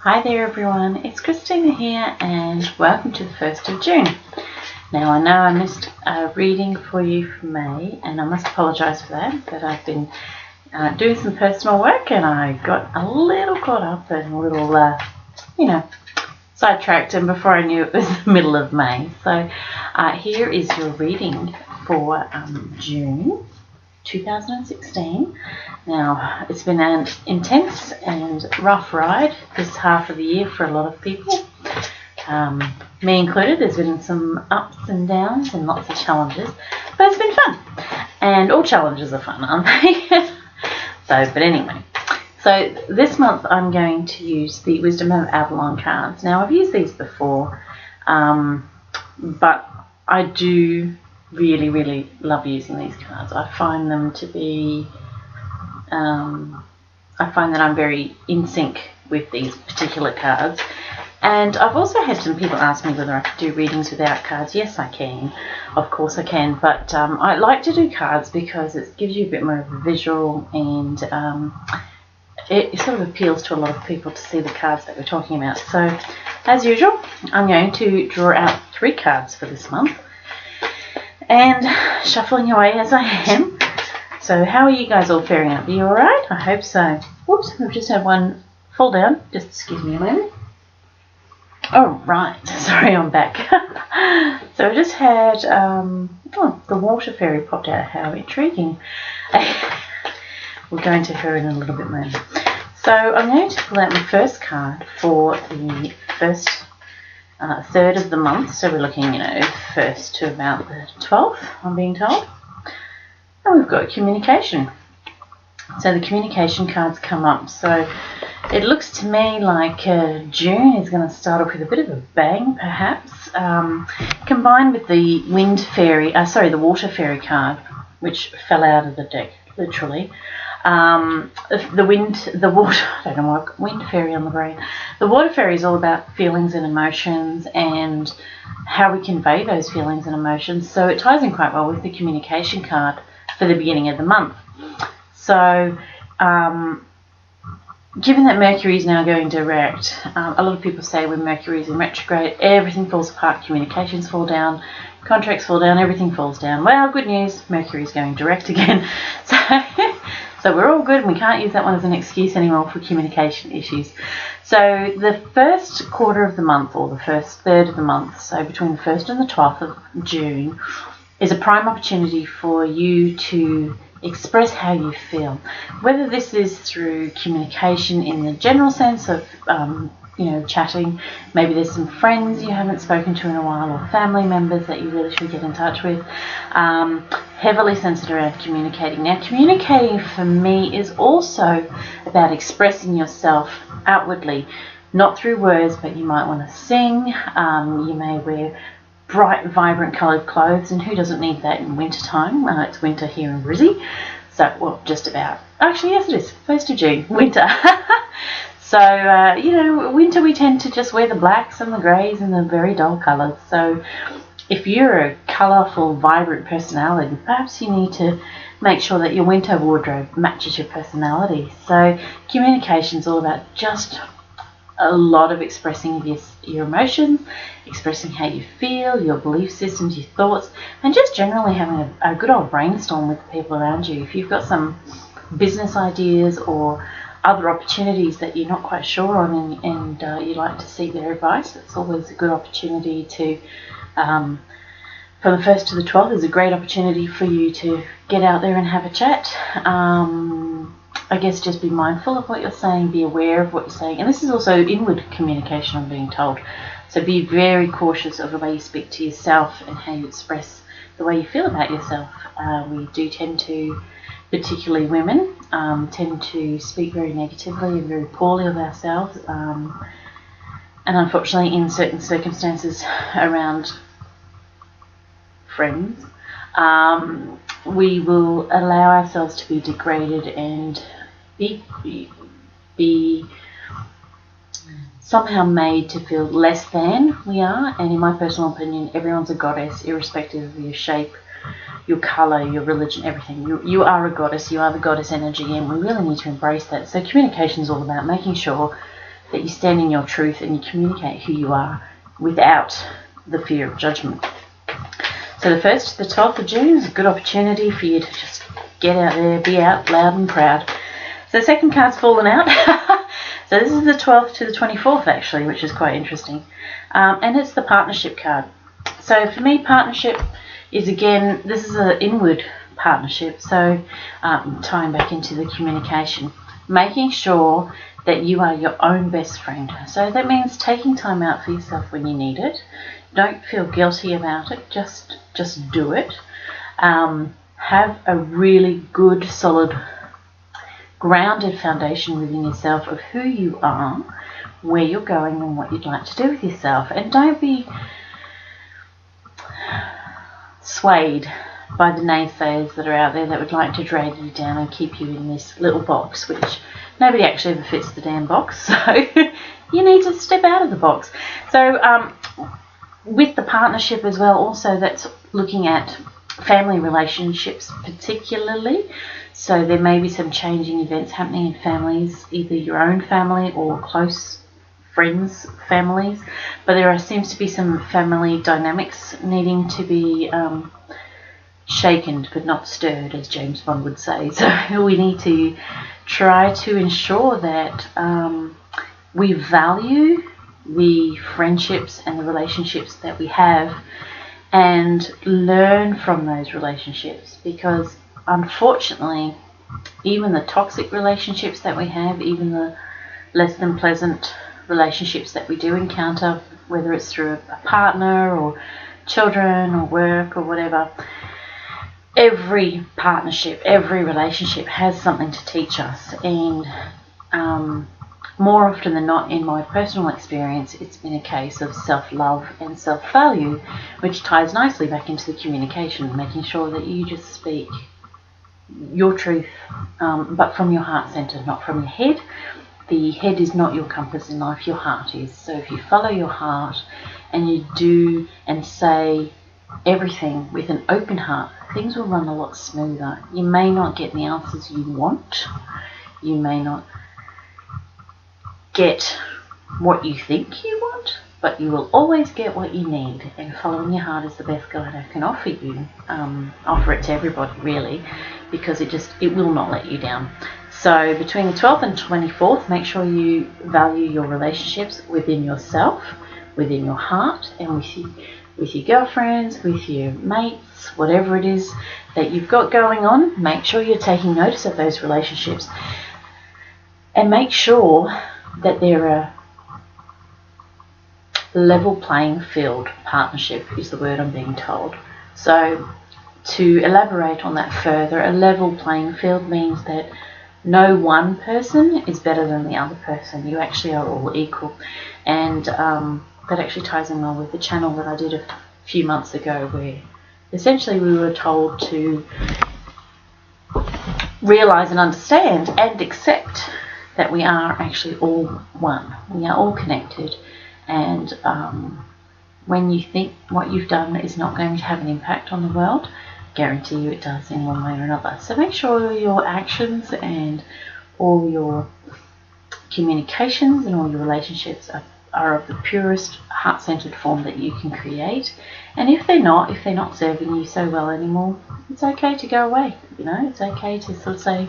Hi there everyone, it's Christina here and welcome to the 1st of June. Now I know I missed a reading for you for May and I must apologise for that, but I've been doing some personal work and I got a little caught up and a little, sidetracked, and before I knew it was the middle of May. So here is your reading for June 2016. Now, it's been an intense and rough ride this half of the year for a lot of people, me included. There's been some ups and downs and lots of challenges, but it's been fun, and all challenges are fun, aren't they? But anyway, so this month I'm going to use the Wisdom of Avalon cards. Now, I've used these before, but I do really love using these cards. I find them to be, I find that I'm very in sync with these particular cards. And I've also had some people ask me whether I could do readings without cards. Yes, I can. Of course I can. But I like to do cards because it gives you a bit more of a visual, and it sort of appeals to a lot of people to see the cards that we're talking about. So, as usual, I'm going to draw out 3 cards for this month, and shuffling away as I am. So how are you guys all faring up? Are you alright? I hope so. Whoops, we've just had one fall down. Just excuse me a moment. Oh, right. Sorry, I'm back. So I just had, the water fairy popped out. How intriguing. We'll go into her in a little bit more. So I'm going to pull out my first card for the first third of the month. So we're looking, 1st to about the 12th, I'm being told. And we've got communication. So the communication cards come up. So it looks to me like June is going to start off with a bit of a bang, perhaps, combined with the wind fairy, the water fairy card, which fell out of the deck, literally. Wind fairy on the brain. The water fairy is all about feelings and emotions and how we convey those feelings and emotions. So it ties in quite well with the communication card for the beginning of the month. So, given that Mercury is now going direct, a lot of people say when Mercury is in retrograde, everything falls apart, communications fall down, contracts fall down, everything falls down. Well, good news, Mercury is going direct again. So we're all good, and we can't use that one as an excuse anymore for communication issues. So the first quarter of the month, or the first third of the month, so between the 1st and the 12th of June, is a prime opportunity for you to express how you feel. Whether this is through communication in the general sense of, chatting. Maybe there's some friends you haven't spoken to in a while, or family members that you really should get in touch with. Heavily centered around communicating. Now, communicating for me is also about expressing yourself outwardly, not through words, but you might want to sing. You may wear bright, vibrant coloured clothes, and who doesn't need that in winter time? It's winter here in Brizzy. So, well, just about. Actually, yes, it is. 1st of June, winter. So, winter we tend to just wear the blacks and the greys and the very dull colours. So if you're a colourful, vibrant personality, perhaps you need to make sure that your winter wardrobe matches your personality. So communication is all about just a lot of expressing your emotions, expressing how you feel, your belief systems, your thoughts, and just generally having a good old brainstorm with the people around you. If you've got some business ideas or other opportunities that you're not quite sure on, and you'd like to seek their advice, it's always a good opportunity to, from the 1st to the 12th, is a great opportunity for you to get out there and have a chat. I guess just be mindful of what you're saying, be aware of what you're saying, and this is also inward communication, I'm being told. So be very cautious of the way you speak to yourself and how you express the way you feel about yourself. We do tend to, particularly women, tend to speak very negatively and very poorly of ourselves, and unfortunately in certain circumstances around friends, we will allow ourselves to be degraded and be somehow made to feel less than we are. And in my personal opinion, everyone's a goddess, irrespective of your shape, your colour, your religion, everything. You are a goddess, you are the goddess energy, and we really need to embrace that. So communication is all about making sure that you stand in your truth and you communicate who you are without the fear of judgment. So the 1st to the 12th of June is a good opportunity for you to just get out there, be out loud and proud. So the second card's fallen out. So this is the 12th to the 24th actually, which is quite interesting. And it's the partnership card. So for me, partnership is, again, this is an inward partnership. So tying back into the communication, making sure that you are your own best friend. So that means taking time out for yourself when you need it. Don't feel guilty about it. Just do it. Have a really good, solid, grounded foundation within yourself of who you are, where you're going and what you'd like to do with yourself. And don't be swayed by the naysayers that are out there that would like to drag you down and keep you in this little box, which nobody actually ever fits the damn box. So you need to step out of the box. So with the partnership as well, also that's looking at family relationships particularly. So there may be some changing events happening in families, either your own family or close friends' families. But there seems to be some family dynamics needing to be shaken but not stirred, as James Bond would say. So we need to try to ensure that we value the friendships and the relationships that we have and learn from those relationships, because unfortunately even the toxic relationships that we have, even the less than pleasant relationships that we do encounter, whether it's through a partner or children or work or whatever, every partnership, every relationship has something to teach us. And more often than not, in my personal experience, it's been a case of self-love and self-value, which ties nicely back into the communication, making sure that you just speak your truth, but from your heart centre, not from your head. The head is not your compass in life, your heart is. So if you follow your heart and you do and say everything with an open heart, things will run a lot smoother. You may not get the answers you want. You may not get what you think you want, but you will always get what you need. And following your heart is the best guide I can offer you. Offer it to everybody, really, because it will not let you down. So between the 12th and 24th, make sure you value your relationships within yourself, within your heart, and with your girlfriends, with your mates, whatever it is that you've got going on. Make sure you're taking notice of those relationships, and make sure that they're a level playing field. Partnership is the word I'm being told. So to elaborate on that further, a level playing field means that no one person is better than the other person. You actually are all equal. And that actually ties in well with the channel that I did a few months ago, where essentially we were told to realise and understand and accept that we are actually all one. We are all connected, and when you think what you've done is not going to have an impact on the world, guarantee you it does in one way or another. So make sure your actions and all your communications and all your relationships are of the purest heart-centered form that you can create. And if they're not serving you so well anymore, it's okay to go away. You know, it's okay to sort of say,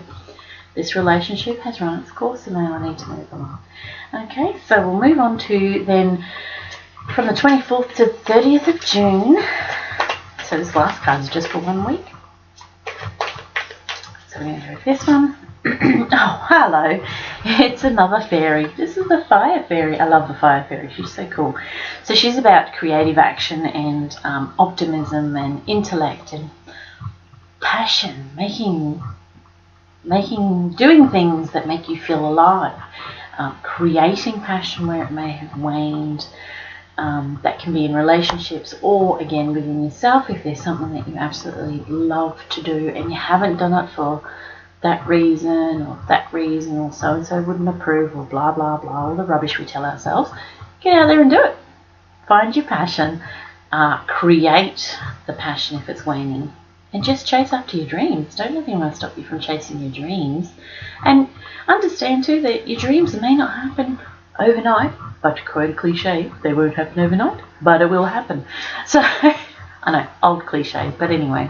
this relationship has run its course and now I need to move on. Okay, so we'll move on to then from the 24th to 30th of June. So this last card is just for 1 week. So we're going to do this one. Oh, hello. It's another fairy. This is the fire fairy. I love the fire fairy. She's so cool. So she's about creative action and optimism and intellect and passion, doing things that make you feel alive, creating passion where it may have waned. That can be in relationships or, again, within yourself. If there's something that you absolutely love to do and you haven't done it for that reason or so-and-so wouldn't approve or blah, blah, blah, all the rubbish we tell ourselves, get out there and do it. Find your passion. Create the passion if it's waning. And just chase after your dreams. Don't let anyone stop you from chasing your dreams. And understand too that your dreams may not happen overnight, but to quote a cliche, they won't happen overnight, but it will happen. So, I know, old cliche, but anyway.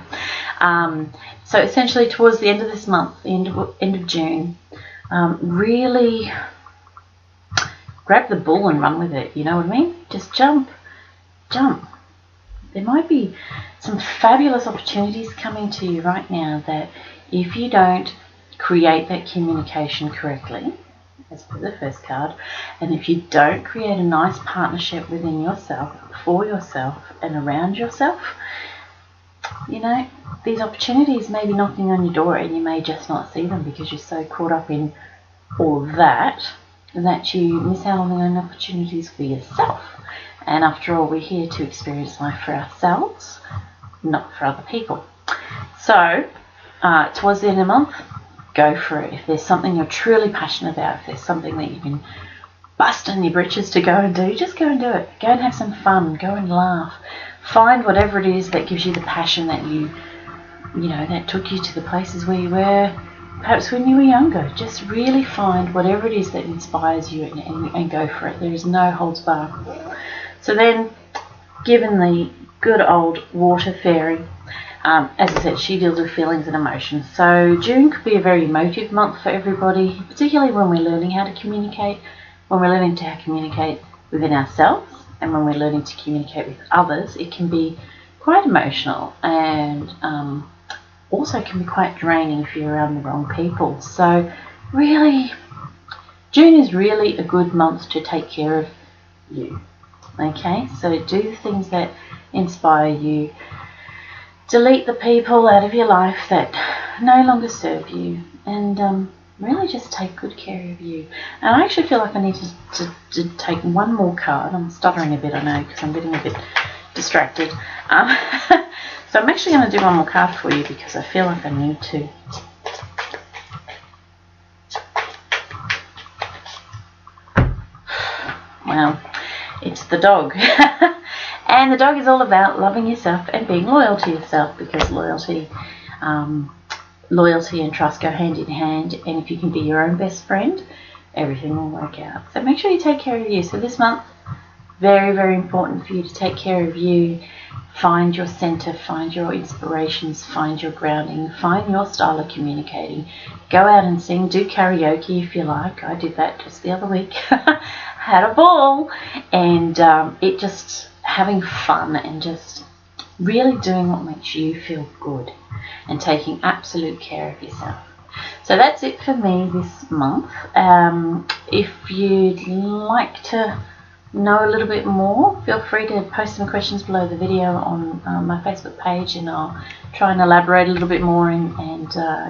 So essentially towards the end of this month, the end of June, really grab the ball and run with it, you know what I mean? Just jump. There might be some fabulous opportunities coming to you right now that if you don't create that communication correctly, as per the first card, and if you don't create a nice partnership within yourself, for yourself and around yourself, you know, these opportunities may be knocking on your door and you may just not see them because you're so caught up in all of that you miss out on the own opportunities for yourself. And after all, we're here to experience life for ourselves, not for other people. So, towards the end of the month, go for it. If there's something you're truly passionate about, if there's something that you've been busting your britches to go and do, just go and do it. Go and have some fun. Go and laugh. Find whatever it is that gives you the passion that you know, that took you to the places where you were perhaps when you were younger. Just really find whatever it is that inspires you and go for it. There is no holds barred. So then, given the good old water fairy, as I said, she deals with feelings and emotions. So June could be a very emotive month for everybody, particularly when we're learning how to communicate, when we're learning to communicate within ourselves, and when we're learning to communicate with others. It can be quite emotional and also can be quite draining if you're around the wrong people. So really, June is really a good month to take care of you. Okay, so do the things that inspire you. Delete the people out of your life that no longer serve you, and really just take good care of you. And I actually feel like I need to take one more card. I'm stuttering a bit, I know, because I'm getting a bit distracted. So I'm actually going to do one more card for you because I feel like I need to. Well, it's the dog. And the dog is all about loving yourself and being loyal to yourself, because loyalty and trust go hand in hand, and if you can be your own best friend, everything will work out. So make sure you take care of you. So this month, very, very important for you to take care of you. Find your center, find your inspirations, find your grounding, find your style of communicating. Go out and sing, do karaoke if you like. I did that just the other week. Had a ball, and it just having fun and just really doing what makes you feel good and taking absolute care of yourself. So that's it for me this month. If you'd like to know a little bit more, feel free to post some questions below the video on my Facebook page, and I'll try and elaborate a little bit more and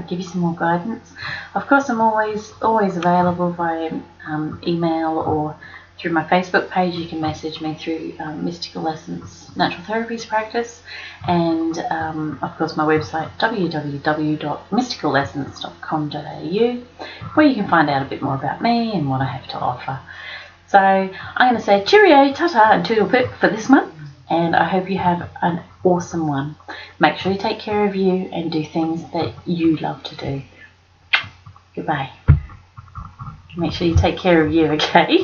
give you some more guidance. Of course, I'm always available via email or through my Facebook page. You can message me through Mystical Essence Natural Therapies Practice, and of course my website www.mysticalessence.com.au, where you can find out a bit more about me and what I have to offer. So I'm going to say cheerio, ta-ta and toodle pip for this month, and I hope you have an awesome one. Make sure you take care of you and do things that you love to do. Goodbye. Make sure you take care of you, okay?